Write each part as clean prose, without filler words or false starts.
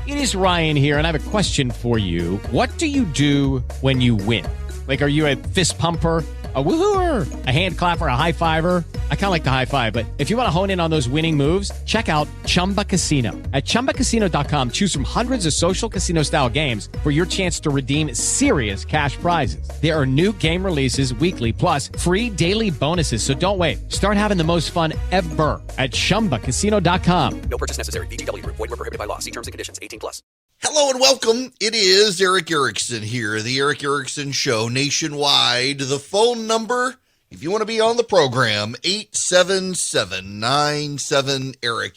It is Ryan here, and I have a question for you. What do you do when you win? Like, are you a fist pumper, a woo-hooer, a hand clapper, a high fiver? I kind of like the high five, but if you want to hone in on those winning moves, check out Chumba Casino. At ChumbaCasino.com, choose from hundreds of social casino-style games for your chance to redeem serious cash prizes. There are new game releases weekly, plus free daily bonuses. So don't wait. Start having the most fun ever at ChumbaCasino.com. No purchase necessary. VGW Group. Void where prohibited by law. See terms and conditions. 18+. Hello and welcome. It is Eric Erickson here, the Eric Erickson Show nationwide. The phone number, if you want to be on the program, 877-97-ERIC,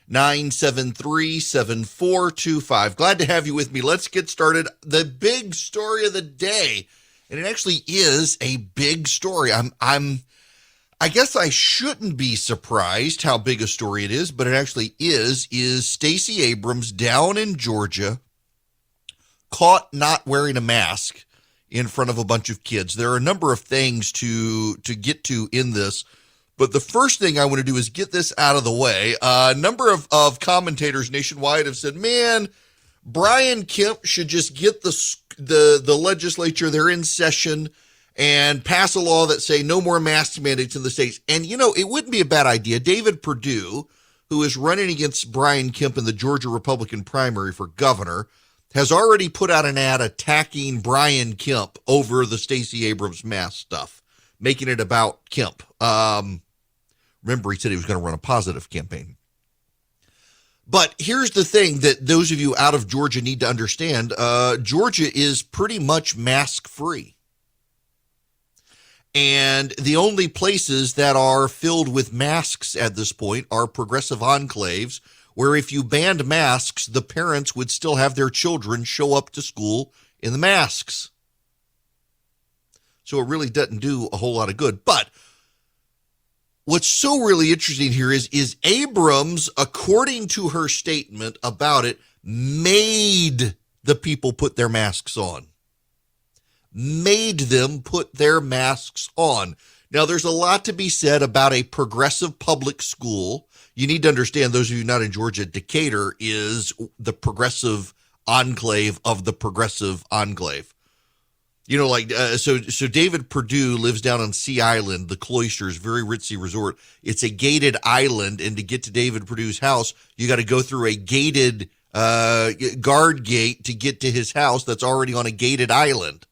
877-973-7425. Glad to have you with me. Let's get started. The big story of the day, and it actually is a big story. I guess I shouldn't be surprised how big a story it is, but it actually is Stacey Abrams down in Georgia caught not wearing a mask in front of a bunch of kids. There are a number of things to get to in this, but the first thing I want to do is get this out of the way. A number of commentators nationwide have said, man, Brian Kemp should just get the legislature, they're in session, and pass a law that say no more mask mandates in the states. And, you know, it wouldn't be a bad idea. David Perdue, who is running against Brian Kemp in the Georgia Republican primary for governor, has already put out an ad attacking Brian Kemp over the Stacey Abrams mask stuff, making it about Kemp. Remember, he said he was going to run a positive campaign. But here's the thing that those of you out of Georgia need to understand. Georgia is pretty much mask-free. And the only places that are filled with masks at this point are progressive enclaves, where if you banned masks, the parents would still have their children show up to school in the masks. So it really doesn't do a whole lot of good. But what's so really interesting here is Abrams, according to her statement about it, made the people put their masks on. Made them put their masks on. Now, there's a lot to be said about a progressive public school. You need to understand, those of you not in Georgia, Decatur is the progressive enclave of the progressive enclave. You know, like, so David Perdue lives down on Sea Island, the Cloisters, very ritzy resort. It's a gated island, and to get to David Perdue's house, you got to go through a gated guard gate to get to his house that's already on a gated island.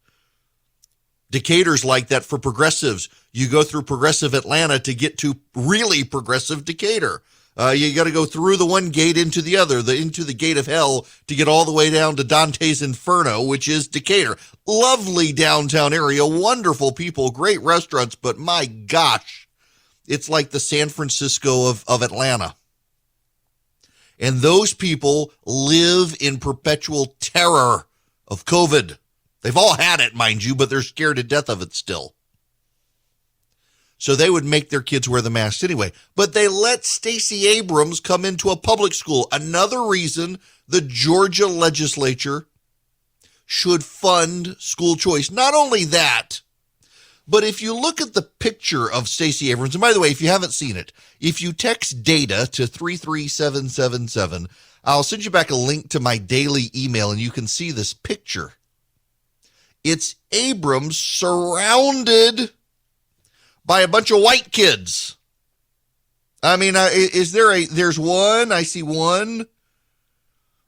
Decatur's like that for progressives. You go through progressive Atlanta to get to really progressive Decatur. You got to go through the one gate into the other, into the gate of hell to get all the way down to Dante's Inferno, which is Decatur. Lovely downtown area, wonderful people, great restaurants, but my gosh, it's like the San Francisco of Atlanta. And those people live in perpetual terror of COVID. They've all had it, mind you, but they're scared to death of it still. So they would make their kids wear the masks anyway. But they let Stacey Abrams come into a public school. Another reason the Georgia legislature should fund school choice. Not only that, but if you look at the picture of Stacey Abrams, and by the way, if you haven't seen it, if you text DATA to 33777, I'll send you back a link to my daily email, and you can see this picture. It's Abrams surrounded by a bunch of white kids. I mean, there's one, I see one.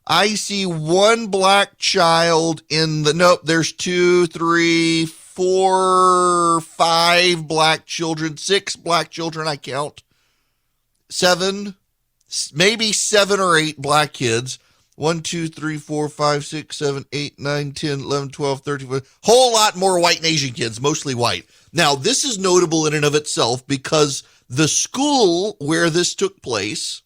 I see one black child there's 2, 3, 4, 5 black children, 6 black children, I count. 7, maybe 7 or 8 black kids. 1, 2, 3, 4, 5, 6, 7, 8, 9, 10, 11, 12, 13, whole lot more white and Asian kids, mostly white. Now, this is notable in and of itself because the school where this took place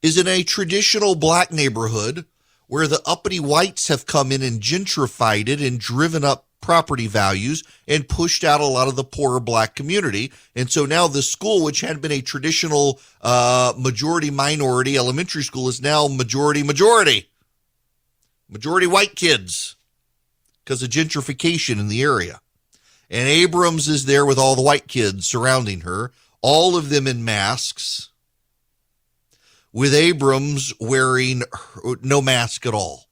is in a traditional black neighborhood where the uppity whites have come in and gentrified it and driven up property values and pushed out a lot of the poorer black community. And so now the school, which had been a traditional majority-minority elementary school, is now majority white kids because of gentrification in the area. And Abrams is there with all the white kids surrounding her, all of them in masks, with Abrams wearing no mask at all.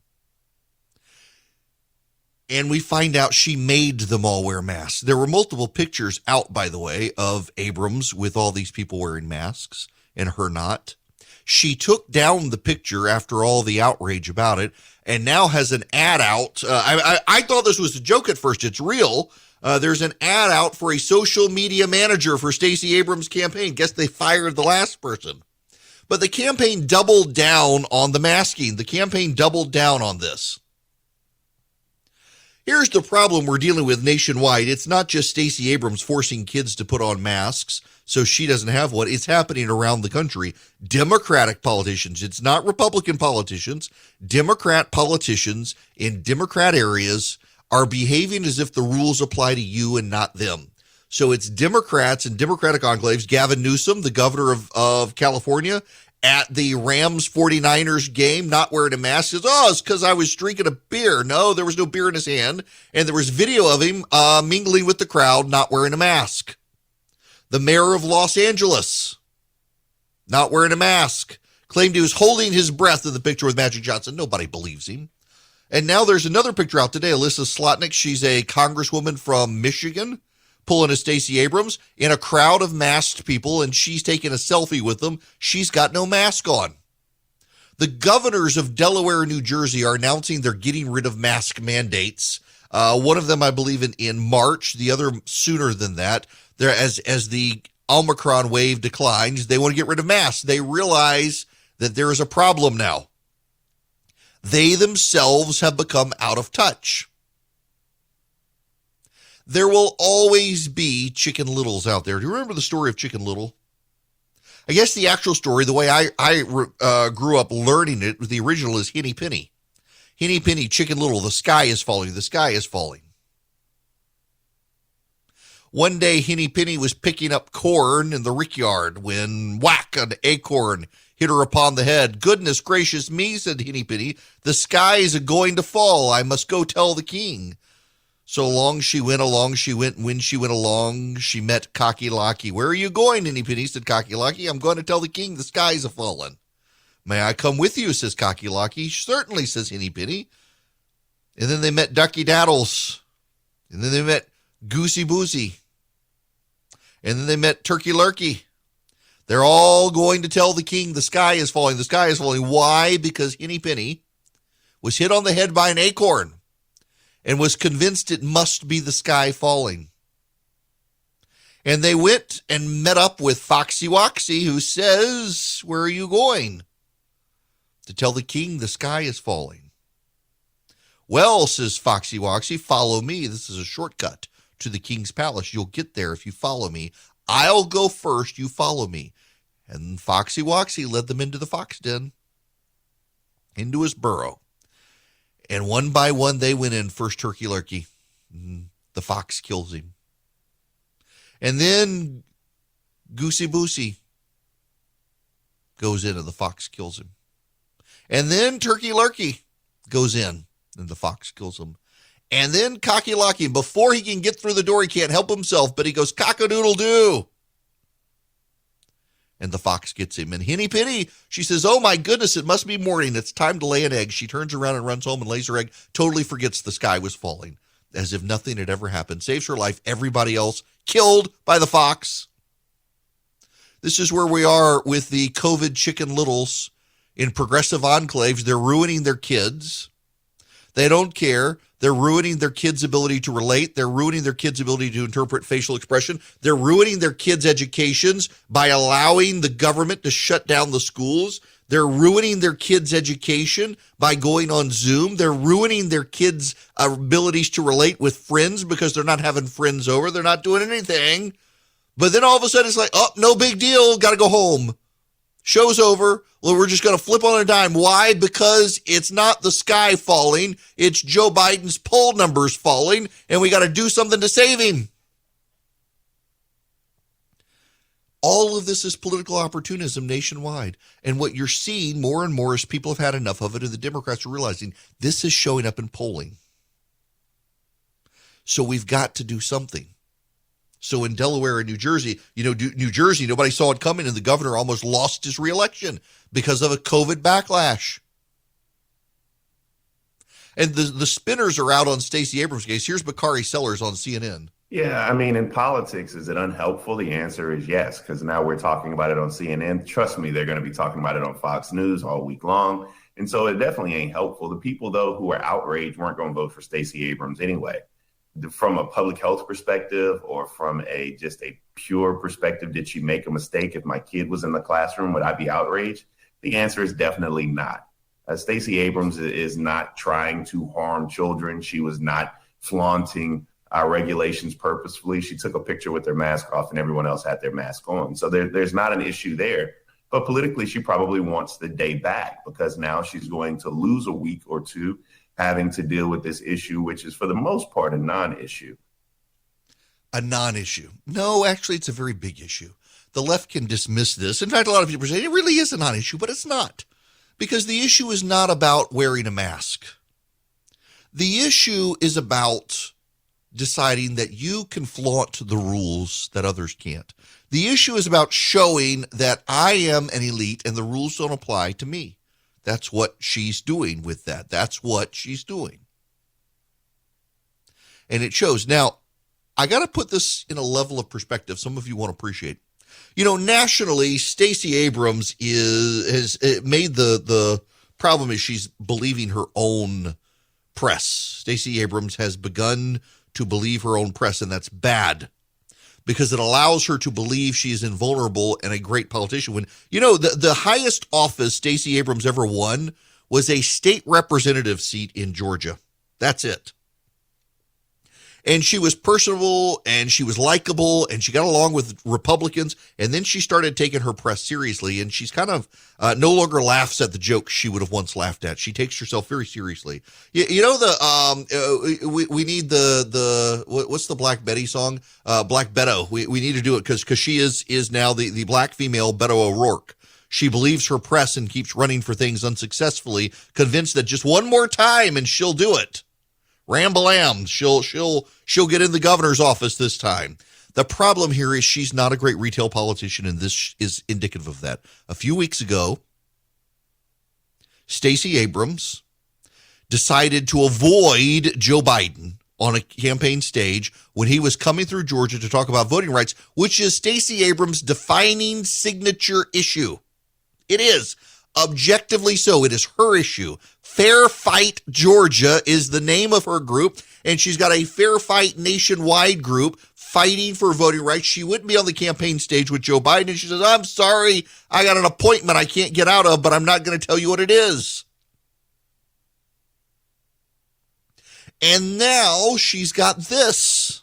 And we find out she made them all wear masks. There were multiple pictures out, by the way, of Abrams with all these people wearing masks and her not. She took down the picture after all the outrage about it and now has an ad out. I thought this was a joke at first. It's real. There's an ad out for a social media manager for Stacey Abrams' campaign. Guess they fired the last person. But the campaign doubled down on the masking. The campaign doubled down on this. Here's the problem we're dealing with nationwide. It's not just Stacey Abrams forcing kids to put on masks so she doesn't have one. It's happening around the country. Democratic politicians, it's not Republican politicians, Democrat politicians in Democrat areas are behaving as if the rules apply to you and not them. So it's Democrats and Democratic enclaves. Gavin Newsom, the governor of California, at the Rams 49ers game, not wearing a mask, says, it's because I was drinking a beer. No, there was no beer in his hand. And there was video of him mingling with the crowd, not wearing a mask. The mayor of Los Angeles, not wearing a mask, claimed he was holding his breath in the picture with Magic Johnson. Nobody believes him. And now there's another picture out today. Alyssa Slotnick, she's a congresswoman from Michigan, pulling a Stacey Abrams in a crowd of masked people, and she's taking a selfie with them. She's got no mask on. The governors of Delaware and New Jersey are announcing they're getting rid of mask mandates. One of them, I believe, in March, the other sooner than that. As the Omicron wave declines, they want to get rid of masks. They realize that there is a problem now. They themselves have become out of touch. There will always be Chicken Littles out there. Do you remember the story of Chicken Little? I guess the actual story, the way I grew up learning it, the original is Henny Penny. Henny Penny, Chicken Little, the sky is falling, the sky is falling. One day, Henny Penny was picking up corn in the rickyard when whack, an acorn hit her upon the head. Goodness gracious me, said Henny Penny, the sky is going to fall. I must go tell the king. So along she went, and when she went along, she met Cocky Locky. Where are you going, Henny Penny, said Cocky Locky. I'm going to tell the king the skies have fallen. May I come with you, says Cocky Locky. Certainly, says Henny Penny. And then they met Ducky Daddles. And then they met Goosey Boozy. And then they met Turkey Lurkey. They're all going to tell the king the sky is falling, the sky is falling. Why? Because Henny Penny was hit on the head by an acorn and was convinced it must be the sky falling. And they went and met up with Foxy Woxy, who says, where are you going? To tell the king the sky is falling. Well, says Foxy Woxy, follow me. This is a shortcut to the king's palace. You'll get there if you follow me. I'll go first, you follow me. And Foxy Woxy led them into the fox den, into his burrow. And one by one, they went in. First, Turkey Lurkey. The fox kills him. And then Goosey Boozy goes in and the fox kills him. And then Turkey Lurkey goes in and the fox kills him. And then Cocky Locky, before he can get through the door, he can't help himself, but he goes, cock-a-doodle-doo. And the fox gets him. And Henny Penny, she says, oh my goodness, it must be morning. It's time to lay an egg. She turns around and runs home and lays her egg, totally forgets the sky was falling, as if nothing had ever happened. Saves her life. Everybody else killed by the fox. This is where we are with the COVID Chicken Littles in progressive enclaves. They're ruining their kids. They don't care. They're ruining their kids' ability to relate. They're ruining their kids' ability to interpret facial expression. They're ruining their kids' educations by allowing the government to shut down the schools. They're ruining their kids' education by going on Zoom. They're ruining their kids' abilities to relate with friends because they're not having friends over. They're not doing anything. But then all of a sudden it's like, oh, no big deal. Got to go home. Show's over. Well, we're just going to flip on a dime. Why? Because it's not the sky falling. It's Joe Biden's poll numbers falling, and we got to do something to save him. All of this is political opportunism nationwide. And what you're seeing more and more is people have had enough of it, and the Democrats are realizing this is showing up in polling. So we've got to do something. So in Delaware and New Jersey, New Jersey, nobody saw it coming, and the governor almost lost his reelection because of a COVID backlash. And the spinners are out on Stacey Abrams' case. Here's Bakari Sellers on CNN. Yeah, I mean, in politics, is it unhelpful? The answer is yes, because now we're talking about it on CNN. Trust me, they're going to be talking about it on Fox News all week long. And so it definitely ain't helpful. The people, though, who are outraged weren't going to vote for Stacey Abrams anyway. From a public health perspective or from just a pure perspective, did she make a mistake? If my kid was in the classroom, would I be outraged? The answer is definitely not. Stacey Abrams is not trying to harm children. She was not flaunting our regulations purposefully. She took a picture with their mask off and everyone else had their mask on. So there's not an issue there. But politically, she probably wants the day back because now she's going to lose a week or two having to deal with this issue, which is for the most part a non-issue. A non-issue. No, actually, it's a very big issue. The left can dismiss this. In fact, a lot of people say it really is a non-issue, but it's not. Because the issue is not about wearing a mask. The issue is about deciding that you can flaunt the rules that others can't. The issue is about showing that I am an elite and the rules don't apply to me. That's what she's doing with that. That's what she's doing. And it shows. Now, I got to put this in a level of perspective some of you won't appreciate. Nationally, Stacey Abrams has made the problem is she's believing her own press. Stacey Abrams has begun to believe her own press, and that's bad because it allows her to believe she is invulnerable and a great politician. When, the highest office Stacey Abrams ever won was a state representative seat in Georgia. That's it. And she was personable and she was likable and she got along with Republicans. And then she started taking her press seriously, and she's kind of no longer laughs at the jokes she would have once laughed at. She takes herself very seriously. We need what's the Black Betty song? Black Beto. We need to do it because she is now the black female Beto O'Rourke. She believes her press and keeps running for things unsuccessfully, convinced that just one more time and she'll do it. Ramble-am, she'll get in the governor's office this time. The problem here is she's not a great retail politician, and this is indicative of that. A few weeks ago, Stacey Abrams decided to avoid Joe Biden on a campaign stage when he was coming through Georgia to talk about voting rights, which is Stacey Abrams' defining signature issue. It is. Objectively so. It is her issue. Fair Fight Georgia is the name of her group, and she's got a Fair Fight nationwide group fighting for voting rights. She wouldn't be on the campaign stage with Joe Biden, and she says, I'm sorry, I got an appointment I can't get out of, but I'm not going to tell you what it is. And now she's got this,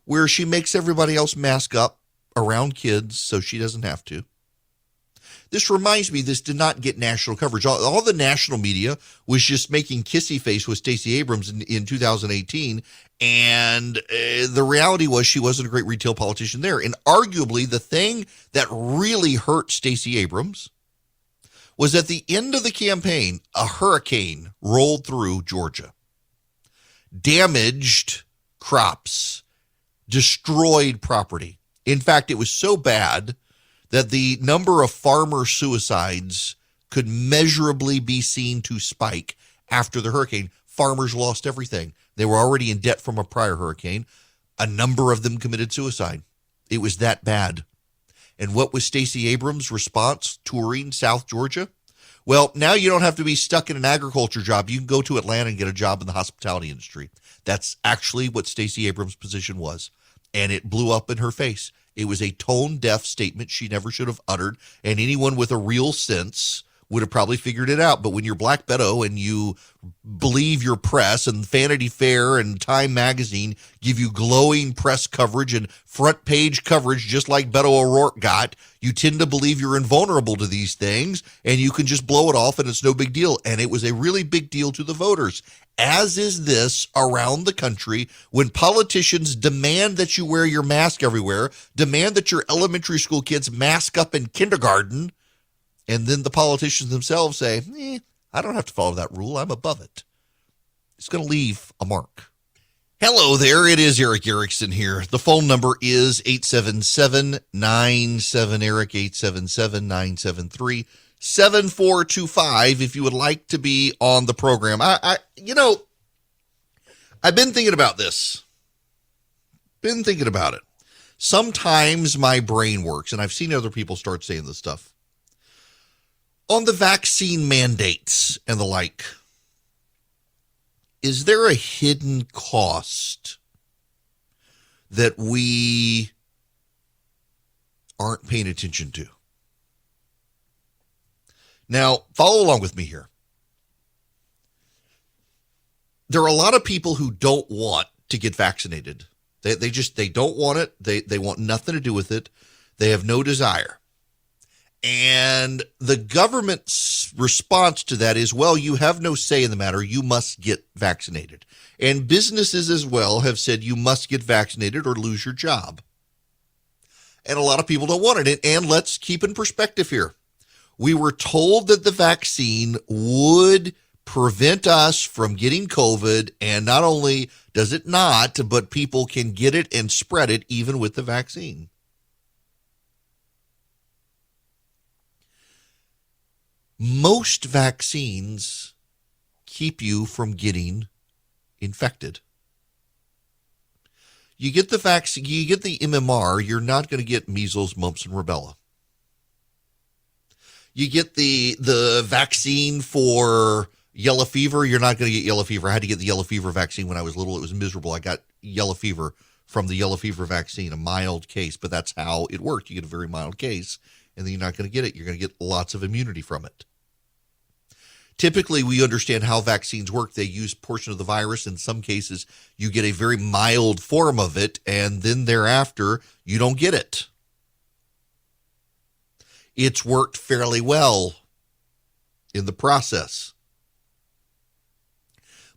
where she makes everybody else mask up around kids so she doesn't have to. This reminds me, this did not get national coverage. All the national media was just making kissy face with Stacey Abrams in 2018. And the reality was she wasn't a great retail politician there. And arguably the thing that really hurt Stacey Abrams was at the end of the campaign, a hurricane rolled through Georgia, damaged crops, destroyed property. In fact, it was so bad that the number of farmer suicides could measurably be seen to spike after the hurricane. Farmers lost everything. They were already in debt from a prior hurricane. A number of them committed suicide. It was that bad. And what was Stacey Abrams' response touring South Georgia? Well, now you don't have to be stuck in an agriculture job. You can go to Atlanta and get a job in the hospitality industry. That's actually what Stacey Abrams' position was. And it blew up in her face. It was a tone-deaf statement she never should have uttered, and anyone with a real sense would have probably figured it out. But when you're Black Beto and you believe your press, and Vanity Fair and Time Magazine give you glowing press coverage and front page coverage just like Beto O'Rourke got, you tend to believe you're invulnerable to these things and you can just blow it off and it's no big deal. And it was a really big deal to the voters, as is this around the country when politicians demand that you wear your mask everywhere, demand that your elementary school kids mask up in kindergarten, and then the politicians themselves say, I don't have to follow that rule. I'm above it. It's going to leave a mark. Hello there, it is Eric Erickson here. The phone number is 877-97-ERIC, 877-973-7425 if you would like to be on the program. I've been thinking about this. Been thinking about it. Sometimes my brain works, and I've seen other people start saying this stuff. On the vaccine mandates and the like, is there a hidden cost that we aren't paying attention to? Now, follow along with me here. There are a lot of people who don't want to get vaccinated. They don't want it. They want nothing to do with it. They have no desire. And the government's response to that is, well, you have no say in the matter. You must get vaccinated. And businesses as well have said you must get vaccinated or lose your job. And a lot of people don't want it. And let's keep in perspective here. We were told that the vaccine would prevent us from getting COVID. And not only does it not, but people can get it and spread it even with the vaccine. Most vaccines keep you from getting infected. You get the vaccine, you get the MMR, you're not going to get measles, mumps, and rubella. You get the vaccine for yellow fever, you're not going to get yellow fever. I had to get the yellow fever vaccine when I was little. It was miserable. I got yellow fever from the yellow fever vaccine, a mild case, but that's how it worked. You get a very mild case, and then you're not going to get it. You're going to get lots of immunity from it. Typically, we understand how vaccines work. They use a portion of the virus. In some cases, you get a very mild form of it, and then thereafter, you don't get it. It's worked fairly well in the process.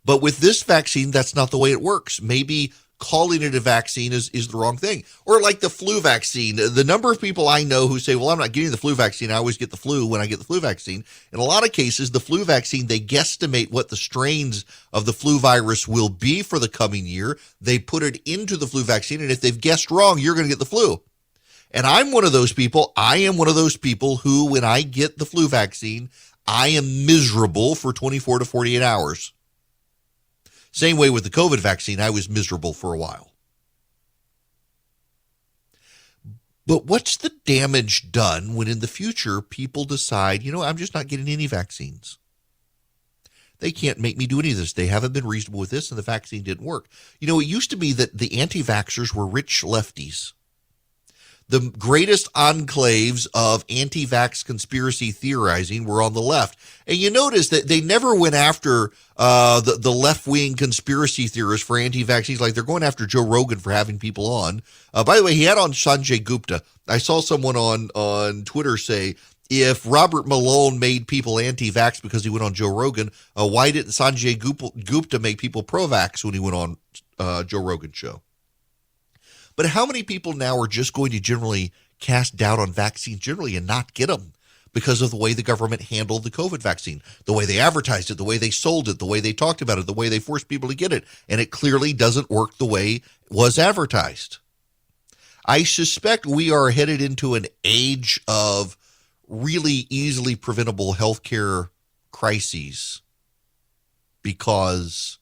But with this vaccine, that's not the way it works. Maybe calling it a vaccine is the wrong thing. Or like the flu vaccine, the number of people I know who say, well, I'm not getting the flu vaccine. I always get the flu when I get the flu vaccine. In a lot of cases, the flu vaccine, they guesstimate what the strains of the flu virus will be for the coming year. They put it into the flu vaccine. And if they've guessed wrong, you're going to get the flu. And I'm one of those people. I am one of those people who, when I get the flu vaccine, I am miserable for 24 to 48 hours. Same way with the COVID vaccine, I was miserable for a while. But what's the damage done when in the future people decide, I'm just not getting any vaccines? They can't make me do any of this. They haven't been reasonable with this, and the vaccine didn't work. It used to be that the anti-vaxxers were rich lefties. The greatest enclaves of anti-vax conspiracy theorizing were on the left. And you notice that they never went after the left-wing conspiracy theorists for anti-vaccines like they're going after Joe Rogan for having people on. By the way, he had on Sanjay Gupta. I saw someone on Twitter say, if Robert Malone made people anti-vax because he went on Joe Rogan, why didn't Sanjay Gupta make people pro-vax when he went on Joe Rogan's show? But how many people now are just going to generally cast doubt on vaccines generally and not get them because of the way the government handled the COVID vaccine, the way they advertised it, the way they sold it, the way they talked about it, the way they forced people to get it, and it clearly doesn't work the way it was advertised. I suspect we are headed into an age of really easily preventable healthcare crises because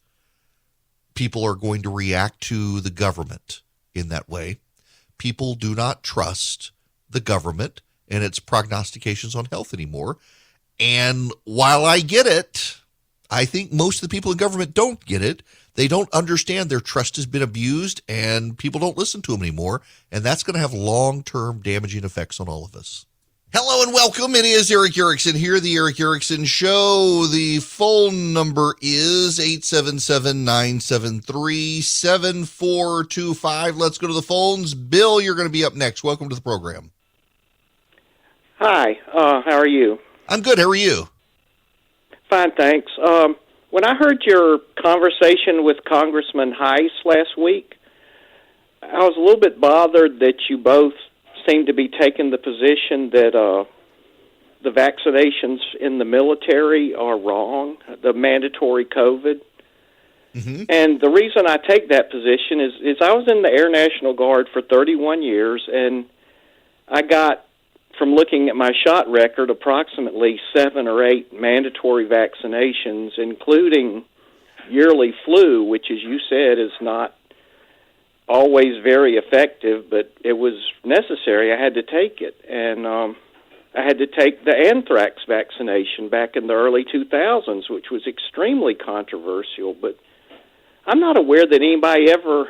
people are going to react to the government in that way. People do not trust the government and its prognostications on health anymore. And while I get it, I think most of the people in government don't get it. They don't understand their trust has been abused and people don't listen to them anymore. And that's going to have long-term damaging effects on all of us. Hello and welcome. It is Eric Erickson here, The Eric Erickson Show. The phone number is 877-973-7425. Let's go to the phones. Bill, you're going to be up next. Welcome to the program. Hi, how are you? I'm good. How are you? Fine, thanks. When I heard your conversation with Congressman Heiss last week, I was a little bit bothered that you both seem to be taking the position that the vaccinations in the military are wrong, the mandatory COVID. And the reason I take that position is I was in the Air National Guard for 31 years, and I got, from looking at my shot record, approximately 7 or 8 mandatory vaccinations, including yearly flu, which, as you said, is not always very effective, but it was necessary. I had to take it. And I had to take the anthrax vaccination back in the early 2000s, which was extremely controversial. But I'm not aware that anybody ever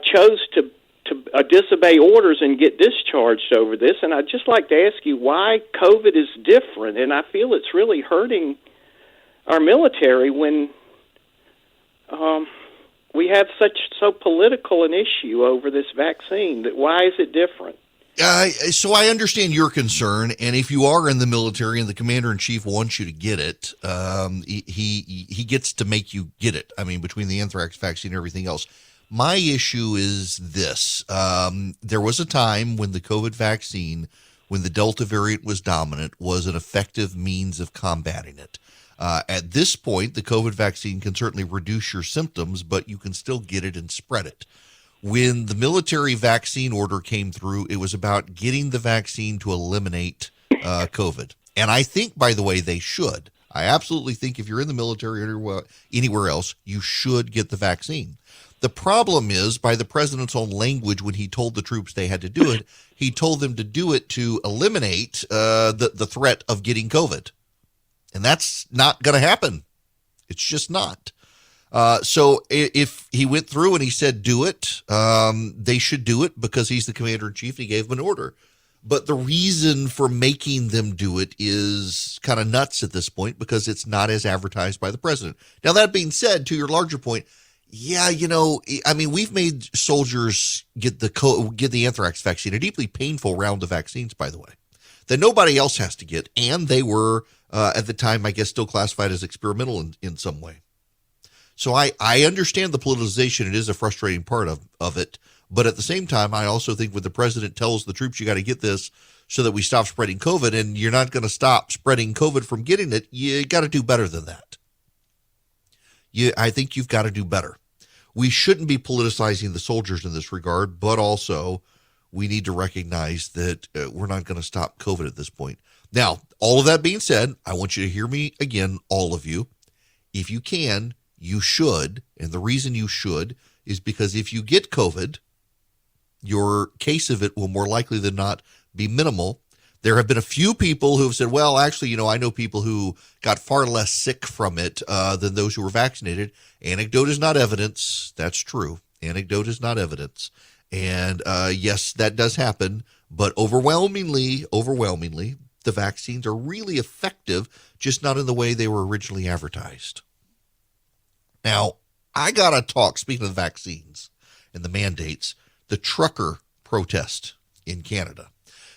chose to disobey orders and get discharged over this. And I'd just like to ask you why COVID is different. And I feel it's really hurting our military when we have so political an issue over this vaccine. That why is it different? So I understand your concern, and if you are in the military and the commander-in-chief wants you to get it, he gets to make you get it. I mean, between the anthrax vaccine and everything else. My issue is this. There was a time when the COVID vaccine, when the Delta variant was dominant, was an effective means of combating it. At this point, the COVID vaccine can certainly reduce your symptoms, but you can still get it and spread it. When the military vaccine order came through, it was about getting the vaccine to eliminate COVID. And I think, by the way, they should. I absolutely think if you're in the military or anywhere else, you should get the vaccine. The problem is, by the president's own language, when he told the troops they had to do it, he told them to do it to eliminate the threat of getting COVID. And that's not going to happen. It's just not. So if he went through and he said, do it, they should do it because he's the commander-in-chief and he gave them an order. But the reason for making them do it is kind of nuts at this point because it's not as advertised by the president. Now, that being said, to your larger point, yeah, I mean, we've made soldiers get the anthrax vaccine, a deeply painful round of vaccines, by the way, that nobody else has to get. And they were, at the time, I guess, still classified as experimental in some way. So I understand the politicization. It is a frustrating part of it. But at the same time, I also think when the president tells the troops you got to get this so that we stop spreading COVID, and you're not going to stop spreading COVID from getting it, you got to do better than that. I think you've got to do better. We shouldn't be politicizing the soldiers in this regard, but also we need to recognize that we're not going to stop COVID at this point. Now, all of that being said, I want you to hear me again, all of you. If you can, you should. And the reason you should is because if you get COVID, your case of it will more likely than not be minimal. There have been a few people who have said, well, actually, I know people who got far less sick from it than those who were vaccinated. Anecdote is not evidence. That's true. Anecdote is not evidence. And yes, that does happen. But overwhelmingly, the vaccines are really effective, just not in the way they were originally advertised. Now, I got to talk, speaking of the vaccines and the mandates, the trucker protest in Canada.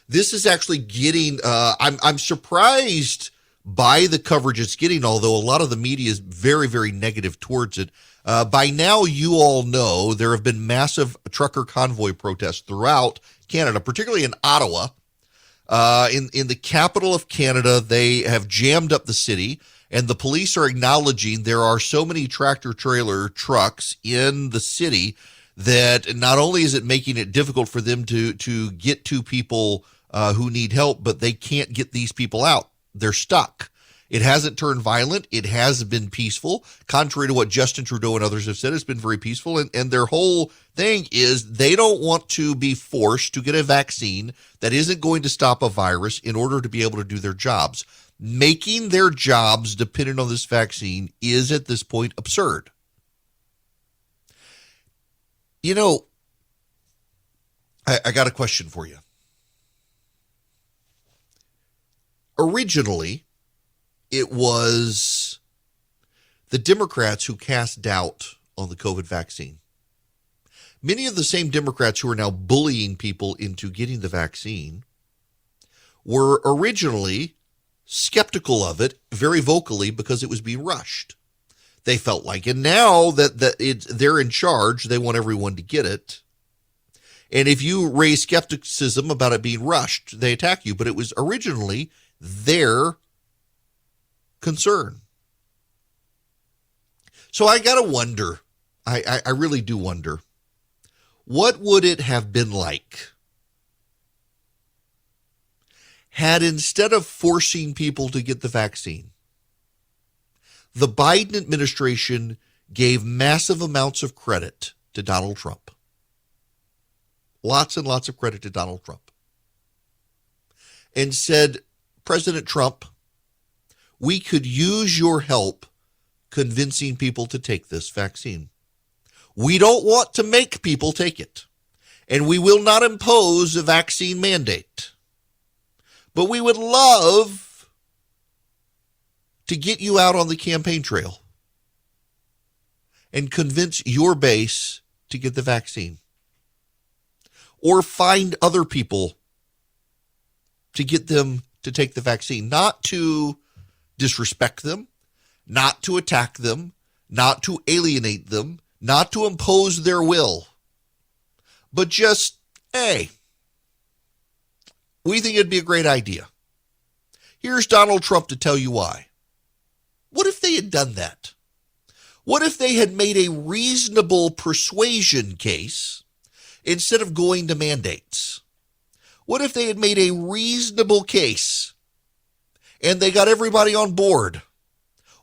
This is actually getting, I'm surprised by the coverage it's getting, although a lot of the media is very, very negative towards it. By now, you all know there have been massive trucker convoy protests throughout Canada, particularly in Ottawa. In the capital of Canada, they have jammed up the city, and the police are acknowledging there are so many tractor-trailer trucks in the city that not only is it making it difficult for them to get to people who need help, but they can't get these people out. They're stuck. It hasn't turned violent. It has been peaceful. Contrary to what Justin Trudeau and others have said, it's been very peaceful. And their whole thing is they don't want to be forced to get a vaccine that isn't going to stop a virus in order to be able to do their jobs. Making their jobs dependent on this vaccine is at this point absurd. I got a question for you. Originally, it was the Democrats who cast doubt on the COVID vaccine. Many of the same Democrats who are now bullying people into getting the vaccine were originally skeptical of it very vocally because it was being rushed. They felt like, and now that they're in charge, they want everyone to get it. And if you raise skepticism about it being rushed, they attack you. But it was originally their concern. So I got to wonder, I really do wonder, what would it have been like had, instead of forcing people to get the vaccine, the Biden administration gave massive amounts of credit to Donald Trump. Lots and lots of credit to Donald Trump. And said, President Trump, we could use your help convincing people to take this vaccine. We don't want to make people take it, and we will not impose a vaccine mandate. But we would love to get you out on the campaign trail and convince your base to get the vaccine. Or find other people to get them to take the vaccine, not to disrespect them, not to attack them, not to alienate them, not to impose their will, but just, hey, we think it'd be a great idea. Here's Donald Trump to tell you why. What if they had done that? What if they had made a reasonable persuasion case instead of going to mandates? What if they had made a reasonable case and they got everybody on board?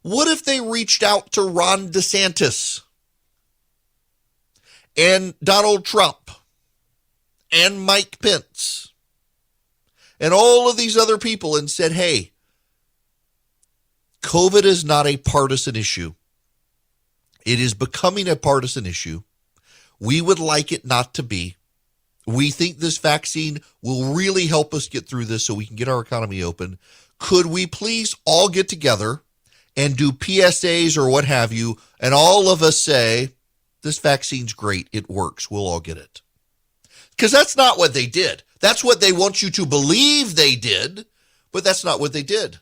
What if they reached out to Ron DeSantis and Donald Trump and Mike Pence and all of these other people and said, hey, COVID is not a partisan issue. It is becoming a partisan issue. We would like it not to be. We think this vaccine will really help us get through this so we can get our economy open. Could we please all get together and do PSAs or what have you, and all of us say, this vaccine's great, it works, we'll all get it? Because that's not what they did. That's what they want you to believe they did, but that's not what they did.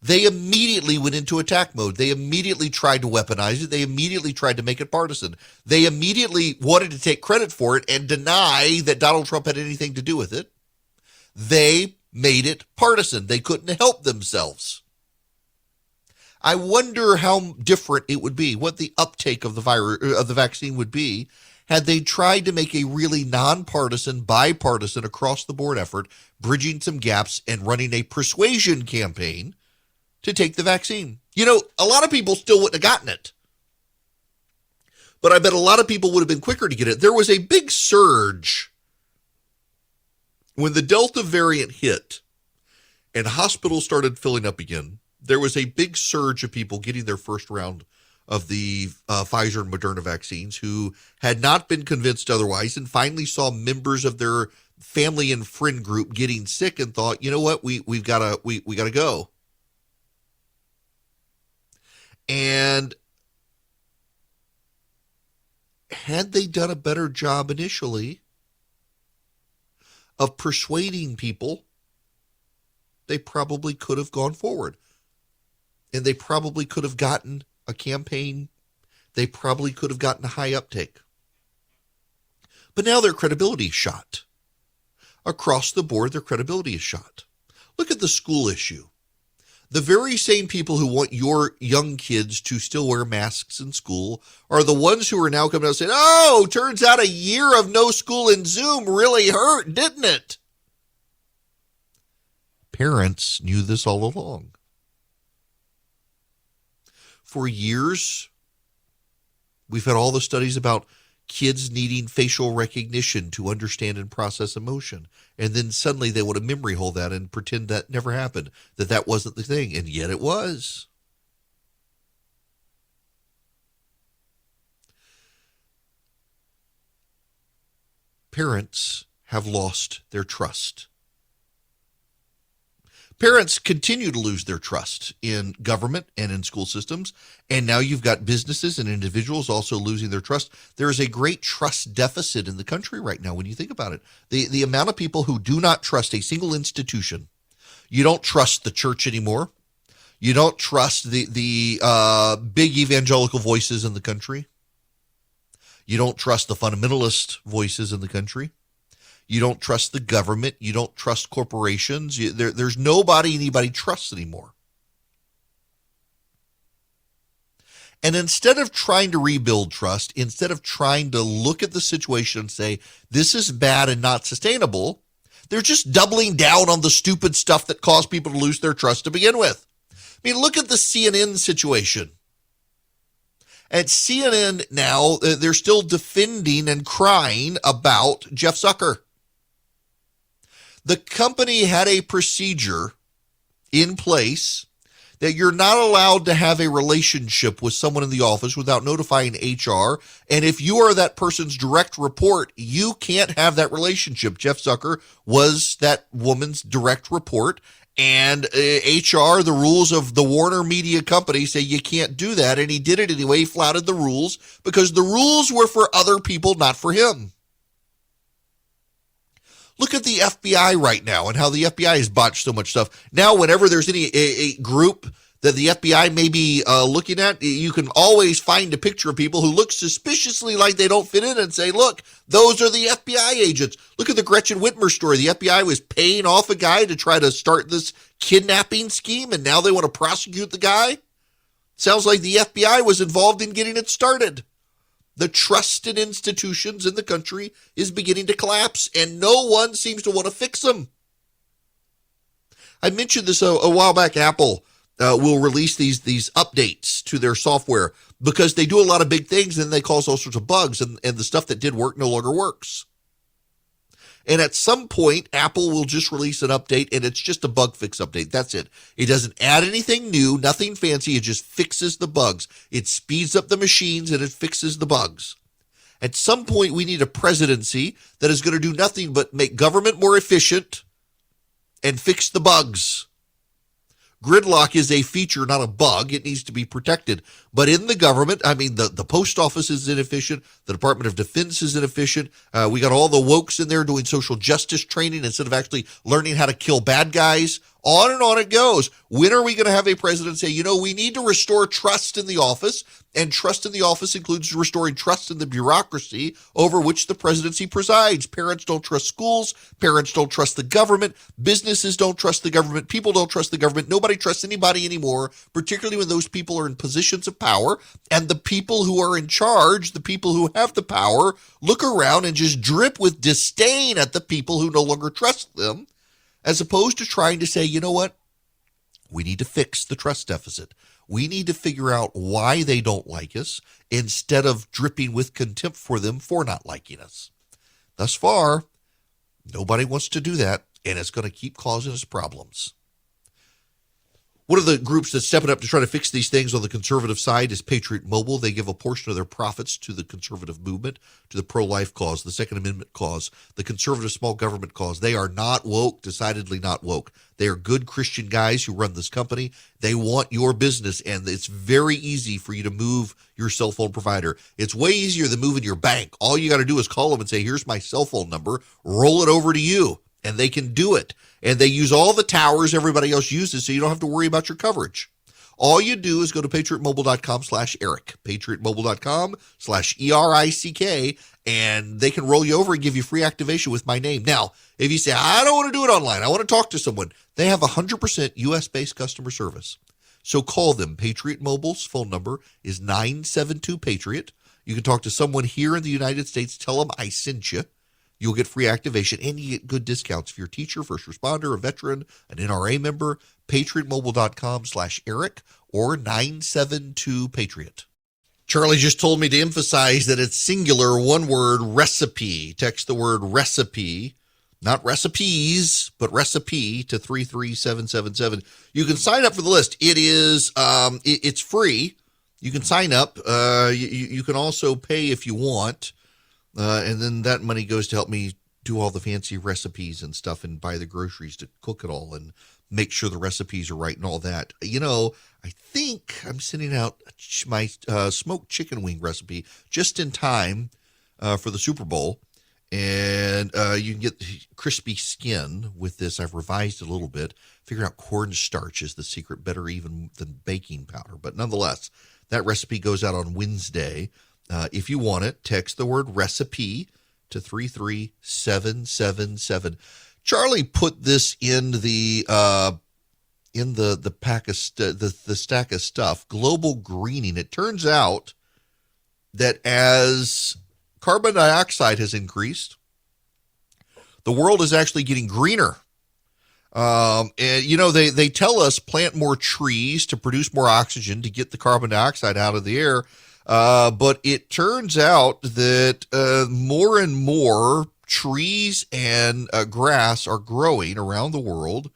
They immediately went into attack mode. They immediately tried to weaponize it. They immediately tried to make it partisan. They immediately wanted to take credit for it and deny that Donald Trump had anything to do with it. They made it partisan. They couldn't help themselves. I wonder how different it would be, what the uptake of the vaccine would be, had they tried to make a really nonpartisan, bipartisan, across-the-board effort, bridging some gaps and running a persuasion campaign to take the vaccine. You know, a lot of people still wouldn't have gotten it. But I bet a lot of people would have been quicker to get it. There was a big surge when the Delta variant hit and hospitals started filling up again. There was a big surge of people getting their first round of the Pfizer and Moderna vaccines who had not been convinced otherwise and finally saw members of their family and friend group getting sick and thought, you know what, we've got to go. And had they done a better job initially of persuading people, they probably could have gone forward. And they probably could have gotten a campaign. They probably could have gotten a high uptake. But now their credibility is shot. Across the board, their credibility is shot. Look at the school issue. The very same people who want your young kids to still wear masks in school are the ones who are now coming out and saying, oh, turns out a year of no school in Zoom really hurt, didn't it? Parents knew this all along. For years, we've had all the studies about kids needing facial recognition to understand and process emotion. And then suddenly they want to memory hold that and pretend that never happened, that wasn't the thing. And yet it was. Parents have lost their trust. Parents continue to lose their trust in government and in school systems, and now you've got businesses and individuals also losing their trust. There is a great trust deficit in the country right now when you think about it. The amount of people who do not trust a single institution. You don't trust the church anymore. You don't trust the big evangelical voices in the country. You don't trust the fundamentalist voices in the country. You don't trust the government. You don't trust corporations. There's nobody anybody trusts anymore. And instead of trying to rebuild trust, instead of trying to look at the situation and say, this is bad and not sustainable, they're just doubling down on the stupid stuff that caused people to lose their trust to begin with. I mean, look at the CNN situation. At CNN now, they're still defending and crying about Jeff Zucker. The company had a procedure in place that you're not allowed to have a relationship with someone in the office without notifying HR. And if you are that person's direct report, you can't have that relationship. Jeff Zucker was that woman's direct report. And HR, the rules of the Warner Media Company say you can't do that. And he did it anyway. He flouted the rules because the rules were for other people, not for him. Look at the FBI right now and how the FBI has botched so much stuff. Now, whenever there's a group that the FBI may be looking at, you can always find a picture of people who look suspiciously like they don't fit in and say, look, those are the FBI agents. Look at the Gretchen Whitmer story. The FBI was paying off a guy to try to start this kidnapping scheme, and now they want to prosecute the guy. Sounds like the FBI was involved in getting it started. The trust in institutions in the country is beginning to collapse, and no one seems to want to fix them. I mentioned this a while back. Apple will release these updates to their software because they do a lot of big things and they cause all sorts of bugs, and the stuff that did work no longer works. And at some point, Apple will just release an update, and it's just a bug fix update. That's it. It doesn't add anything new, nothing fancy. It just fixes the bugs. It speeds up the machines, and it fixes the bugs. At some point, we need a presidency that is going to do nothing but make government more efficient and fix the bugs. Gridlock is a feature, not a bug. It needs to be protected. But in the government, I mean, the post office is inefficient. The Department of Defense is inefficient. We got all the wokes in there doing social justice training instead of actually learning how to kill bad guys. On and on it goes. When are we going to have a president say, we need to restore trust in the office? And trust in the office includes restoring trust in the bureaucracy over which the presidency presides. Parents don't trust schools. Parents don't trust the government. Businesses don't trust the government. People don't trust the government. Nobody trusts anybody anymore, particularly when those people are in positions of power. And the people who are in charge, the people who have the power, look around and just drip with disdain at the people who no longer trust them, as opposed to trying to say, you know what? We need to fix the trust deficit. We need to figure out why they don't like us instead of dripping with contempt for them for not liking us. Thus far, nobody wants to do that, and it's going to keep causing us problems. One of the groups that's stepping up to try to fix these things on the conservative side is Patriot Mobile. They give a portion of their profits to the conservative movement, to the pro-life cause, the Second Amendment cause, the conservative small government cause. They are not woke, decidedly not woke. They are good Christian guys who run this company. They want your business, and it's very easy for you to move your cell phone provider. It's way easier than moving your bank. All you got to do is call them and say, here's my cell phone number, roll it over to you, and they can do it. And they use all the towers everybody else uses, so you don't have to worry about your coverage. All you do is go to patriotmobile.com/Eric, patriotmobile.com/ERICK, and they can roll you over and give you free activation with my name. Now, if you say, I don't want to do it online, I want to talk to someone, they have 100% U.S.-based customer service. So call them. Patriot Mobile's phone number is 972-PATRIOT. You can talk to someone here in the United States. Tell them I sent you. You'll get free activation, and you get good discounts if you're a teacher, first responder, a veteran, an NRA member. PatriotMobile.com/Eric or 972-PATRIOT. Charlie just told me to emphasize that it's singular, one word, recipe. Text the word recipe, not recipes, but recipe to 33777. You can sign up for the list. It is, it's free. You can sign up. You can also pay if you want. And then that money goes to help me do all the fancy recipes and stuff and buy the groceries to cook it all and make sure the recipes are right and all that. I think I'm sending out my smoked chicken wing recipe just in time for the Super Bowl. And you can get crispy skin with this. I've revised it a little bit. Figured out cornstarch is the secret, better even than baking powder. But nonetheless, that recipe goes out on Wednesday. If you want it, text the word recipe to 33777. Charlie put this in the the pack of the stack of stuff, global greening. It turns out that as carbon dioxide has increased, the world is actually getting greener. And they tell us plant more trees to produce more oxygen to get the carbon dioxide out of the air. But it turns out that more and more trees and grass are growing around the world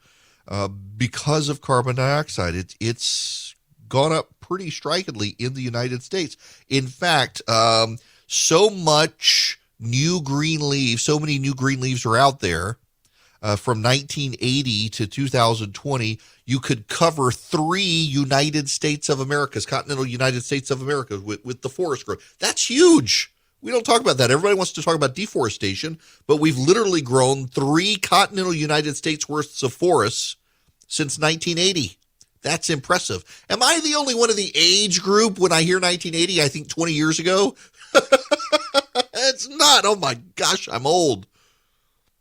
because of carbon dioxide. It's gone up pretty strikingly in the United States. In fact, so many new green leaves are out there. From 1980 to 2020, you could cover 3 United States of America's, continental United States of America with the forest growth. That's huge. We don't talk about that. Everybody wants to talk about deforestation, but we've literally grown 3 continental United States worths of forests since 1980. That's impressive. Am I the only one of the age group when I hear 1980? I think 20 years ago. It's not. Oh my gosh, I'm old.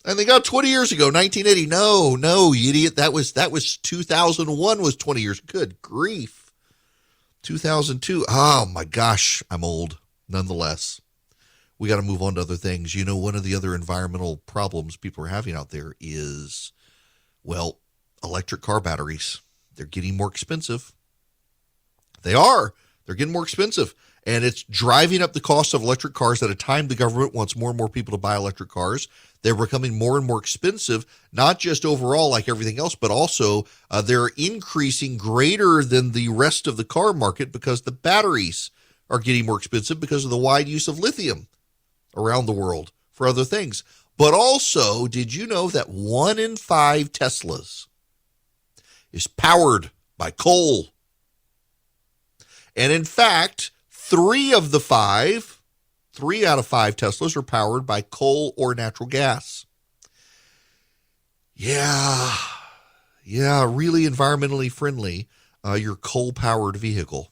And they got 20 years ago, 1980. No, you idiot. That was 2001 was 20 years. Good grief. 2002. Oh my gosh, I'm old. Nonetheless, we got to move on to other things. You know, one of the other environmental problems people are having out there is, well, electric car batteries. They're getting more expensive. They are. They're getting more expensive. And it's driving up the cost of electric cars at a time the government wants more and more people to buy electric cars. They're becoming more and more expensive, not just overall like everything else, but also they're increasing greater than the rest of the car market because the batteries are getting more expensive because of the wide use of lithium around the world for other things. But also, did you know that 1 in 5 Teslas is powered by coal? And in fact, 3 out of 5 Teslas are powered by coal or natural gas. Yeah, really environmentally friendly, your coal-powered vehicle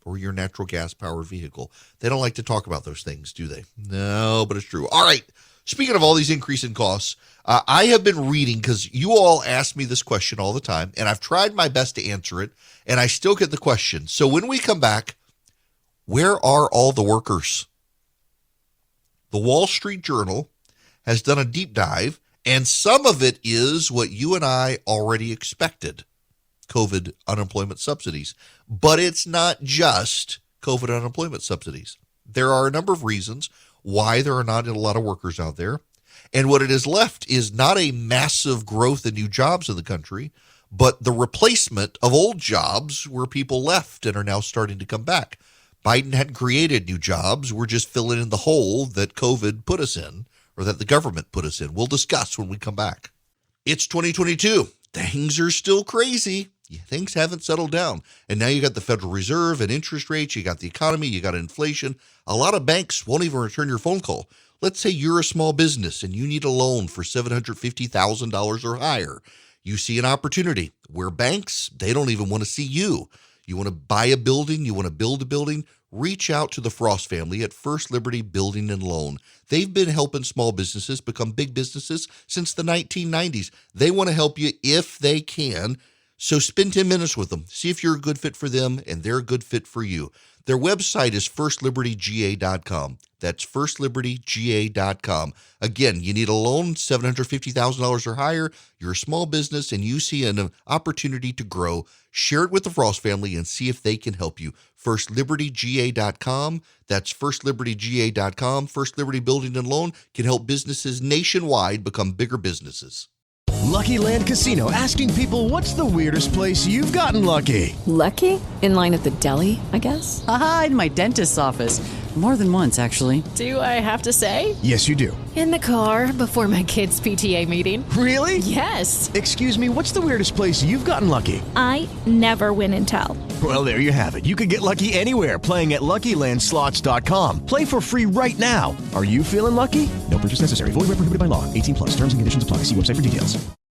or your natural gas-powered vehicle. They don't like to talk about those things, do they? No, but it's true. All right, speaking of all these increasing costs, I have been reading, because you all ask me this question all the time, and I've tried my best to answer it, and I still get the question. So when we come back, where are all the workers? The Wall Street Journal has done a deep dive, and some of it is what you and I already expected, COVID unemployment subsidies. But it's not just COVID unemployment subsidies. There are a number of reasons why there are not a lot of workers out there. And what it has left is not a massive growth in new jobs in the country, but the replacement of old jobs where people left and are now starting to come back. Biden hadn't created new jobs. We're just filling in the hole that COVID put us in, or that the government put us in. We'll discuss when we come back. It's 2022. Things are still crazy. Things haven't settled down. And now you got the Federal Reserve and interest rates. You got the economy. You got inflation. A lot of banks won't even return your phone call. Let's say you're a small business and you need a loan for $750,000 or higher. You see an opportunity where banks, they don't even want to see you. You want to buy a building, you want to build a building, reach out to the Frost family at First Liberty Building and Loan. They've been helping small businesses become big businesses since the 1990s. They want to help you if they can. So spend 10 minutes with them. See if you're a good fit for them and they're a good fit for you. Their website is firstlibertyga.com. That's firstlibertyga.com. Again, you need a loan, $750,000 or higher. You're a small business and you see an opportunity to grow. Share it with the Frost family and see if they can help you. Firstlibertyga.com. That's firstlibertyga.com. First Liberty Building and Loan can help businesses nationwide become bigger businesses. Lucky Land Casino, asking people, what's the weirdest place you've gotten lucky? Lucky? In line at the deli, I guess? Aha, in my dentist's office. More than once, actually. Do I have to say? Yes, you do. In the car before my kids' PTA meeting. Really? Yes. Excuse me, what's the weirdest place you've gotten lucky? I never win and tell. Well, there you have it. You can get lucky anywhere, playing at LuckyLandSlots.com. Play for free right now. Are you feeling lucky? No purchase necessary. Void where prohibited by law. 18+. Terms and conditions apply. See website for details.